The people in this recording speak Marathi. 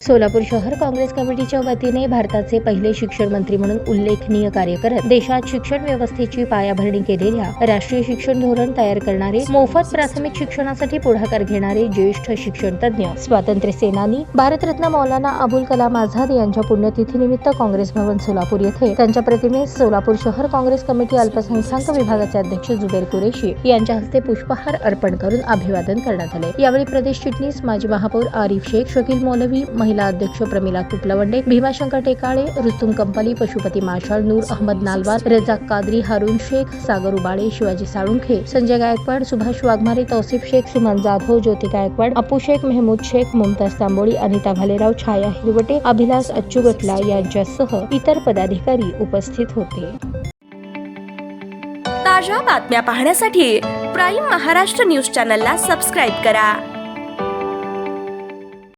सोलापूर शहर काँग्रेस कमिटीच्या वतीने भारताचे पहिले शिक्षण मंत्री म्हणून उल्लेखनीय कार्य करत देशात शिक्षण व्यवस्थेची पायाभरणी केलेल्या, राष्ट्रीय शिक्षण धोरण तयार करणारे, मोफत प्राथमिक शिक्षणासाठी पुढाकार घेणारे ज्येष्ठ शिक्षण तज्ञ, स्वातंत्र्य सेनानी, भारतरत्न मौलाना अबुल कलाम आझाद यांच्या पुण्यतिथीनिमित्त काँग्रेस भवन सोलापूर येथे त्यांच्या प्रतिमेस सोलापूर शहर काँग्रेस कमिटी अल्पसंख्याक विभागाचे अध्यक्ष जुबेर कुरेशी यांच्या हस्ते पुष्पहार अर्पण करून अभिवादन करण्यात आले। यावेळी प्रदेश चिटणीस माजी महापौर आरिफ शेख, शकील मौलवी, महिला अध्यक्ष प्रमिला कुपलवंडे, भीमाशंकर टेकाळे, रुस्तुम कंपली, पशुपती माशाळ, नूर अहमद नालवार, रजाक कादरी, हारून शेख, सागर उबाळे, शिवाजी साळुंखे, संजय गायकवाड, सुभाष वाघमारे, तौसिफ शेख, सुमन जाधव, ज्योती गायकवाड, अपू शेख, मेहमूद शेख, मुमताज तांबोळी, अनिता भालेराव, छाया हिरवटे, अभिलाष अच्चुगटला यांच्यासह इतर पदाधिकारी उपस्थित होते। ताज्या बातम्या पाहण्यासाठी प्राईम महाराष्ट्र न्यूज चॅनलला सबस्क्राईब करा।